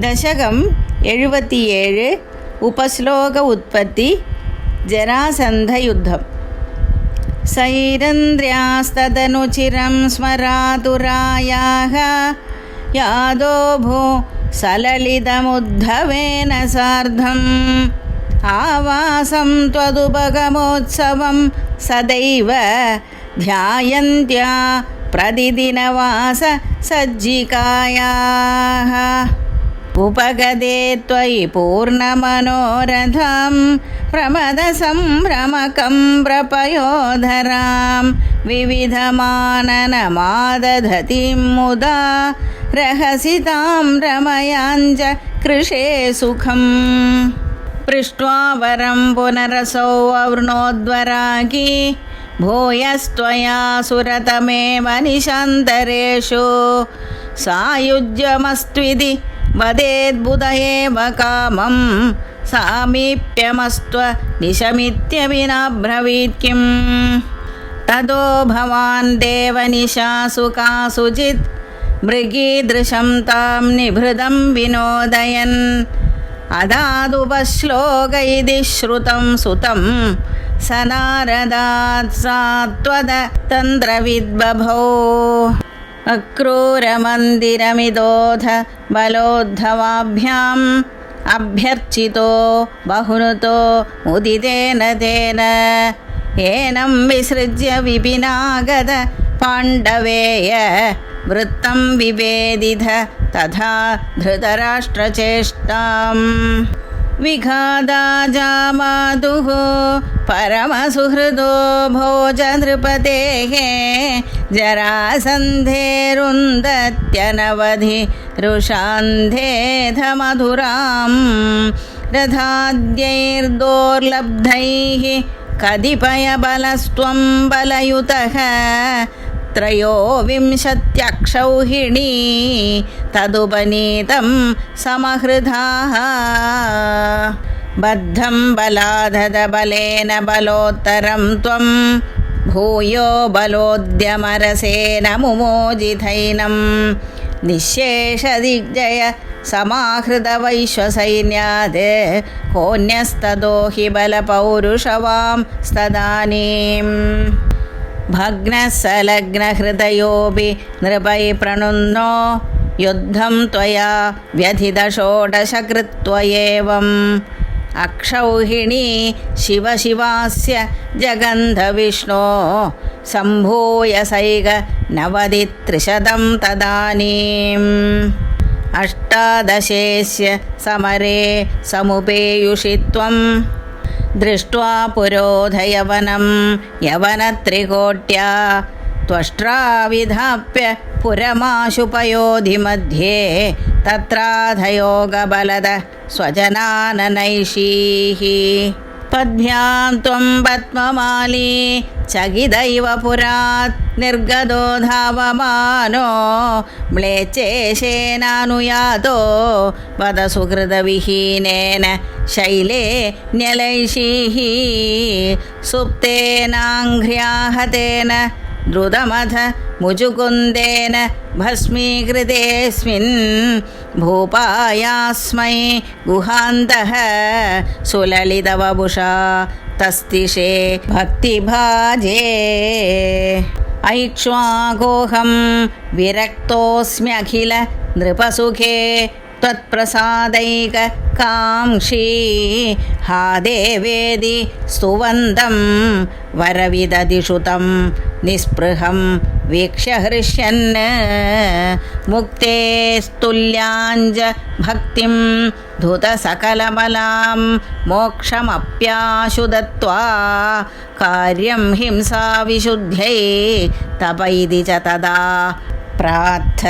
ദശകം 77. ഉപശ്ലോക ഉത്പത്തി. ജരാസന്ധയുദ്ധം. സൈരന്ദ്ര്യാസ്തദനുചിരം സ്മരാതുരായാഃ യാദോ ഭൂ സലളിതമുദ്ധവേന സാർദ്ധം ആവാസം ത്വദുപഗമോത്സവം സദൈവ ധ്യായന്ത്യാ പ്രതിദിനവാസ സജ്ജികായാഃ ഉപഗതേ ത്വയി പൂർണ്ണമനോരഥം പ്രമദസംഭ്രമകം പ്രപയോധരാം വിവിധമാനനമാദധതിം മുദാ രഹസിതാം രമയാഞ്ച കൃഷേ സുഖം. പൃഷ്ട്വാ വരം പുനരസോ അവൃണോദ്വരാഗി ഭൂയസ്ത്വയാ സുരതമേവ നിശാന്തരേഷു സായുജ്യമസ്ത്വിതി വദേദ്ബുധയേവ കാമം സാമീപ്യമസ്ത്വ നിശമിത്യവിനാബ്രവീത് കിം. തതോ ഭവാൻ ദേവനിശാസു കാസുചിത് മൃഗീദൃശം താം നിഭൃതം വിനോദയൻ അദാദുപശ്ലോകൈതി ശ്രുതം സുതം സനാരദാത് സാത്വത തന്ത്രവിദ്ബഭോ. അക്രൂരമന്ദിരമിതോധ ബലോദ്ധവാഭ്യാം അഭ്യർച്ചിതോ ബഹുനുതോ മുദിതേന തേന ഏനം വിസൃജ്യ വിപിനാഗത പാണ്ഡവേയ വൃത്തം വിവേദിത തഥാ ധൃതരാഷ്ട്രചേഷ്ടാം. വിഘാദാജാമാതുഃ പരമസുഹൃദോ ഭോജനൃപതേഃ ജരാസന്ധേരുന്ദത്യനവധി രുഷാന്ധേധ മധുരാം രഥാദ്യൈർദോർലബ്ധൈഃ കതിപയബലസ്ത്വം ബലയുതഃ ത്രയോവിംശത്യക്ഷൗഹിണീ തദുപനീതം സമഹൃദാഃ. ബദ്ധം ബലാധത ബലേന ബലോത്തരം ത്വം ഭൂയോ ബലോദ്യമരസേന മുമോജിതൈനം നിശേഷദിഗ്ജയ സമാഹൃതവൈശ്വസൈന്യാത് കോന്യസ്തദോ ഹി ബലപൗരുഷവാം സ്തദാനീം. ഭഗ്നസലഗ്നഹൃദയോപി നൃപൈ പ്രണുന്നോ യുദ്ധം ത്വയാ വ്യഥിതഷോഡശകൃത്വയേവം അക്ഷൗഹിണീ ശിവശിവാസ്യ ജഗന്ധവിഷ്ണോ സംഭൂയ സൈക നവതിത്രിശതം തദാനീം. അഷ്ടാദശേസ്യ സമരേ സമുപേയുഷി ത്വം ദൃഷ്ട്വാ പുരോധയവനം യവനത്രികോട്യാ ത്വഷ്ട്രാവിധാപ്യ പുരമാശുപയോധി മധ്യേ തത്രാധയോഗബലദ സ്വജനാനനൈഷീഃ. പദ്ഭ്യാം ത്വം പദ്മമാലീ ചകിതൈവ പുരാത് നിർഗതോ ധാവമാനോ മ്ലേച്ഛേശേനാനുയാതോ വദ സുഹൃദവിഹീനേന ശൈലേ ന്യലൈഷീഃ. സുപ്തേനാഘ്ര്യാഹതേന ദ്രുതമഥ മുചുകുന്ദേന ഭസ്മീകൃതേസ്മിൻ ഭൂപായാസ്മൈ ഗുഹാന്തഃ സുലളിതവപുഷാ തസ്തിഷേ ഭക്തിഭാജേ. ഐക്ഷ്വാകോഹം വിരക്തോസ്മ്യഖില നൃപസുഖേ ത്വത്പ്രസാദൈക കാംക്ഷീ ഹാ ദേവേതി സ്തുവന്തം വരവിദദിഷു തം നിസ്പൃഹം വീക്ഷ്യ ഹൃഷ്യൻ. മുക്തേസ്തുല്യാഞ്ച ഭക്തിം ധുതസകലബലാം മോക്ഷമപ്യാശു ദത്വാ കാര്യം ഹിംസാ വിശുദ്ധ്യൈ തപൈതി ച തദാ പ്രാർത്ഥ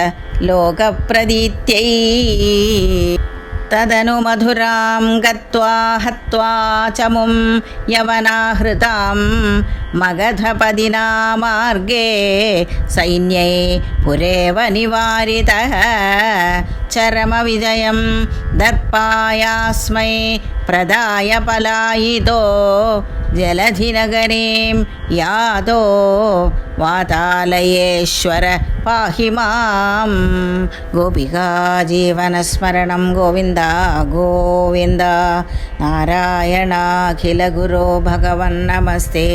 ലോകപ്രദീത്यै. തദനു മധുരാം ഗത്വാ ഹത്വാ ചമും യവനാഹൃതാം മഗധപദിനാ മാർഗേ സൈന്യൈ പുരേവ നിവാരിതഃ ചരമവിജയം ദർപ്പായാസ്മൈ പ്രദായ പലായിതോ ജലധിനഗരീം യാതോ വാതാലയേശ്വര പാഹി മാം. ഗോപികാജീവനസ്മരണം ഗോവിന്ദ ഗോവിന്ദ. നാരായണാഖില ഗുരോ ഭഗവൻ നമസ്തേ.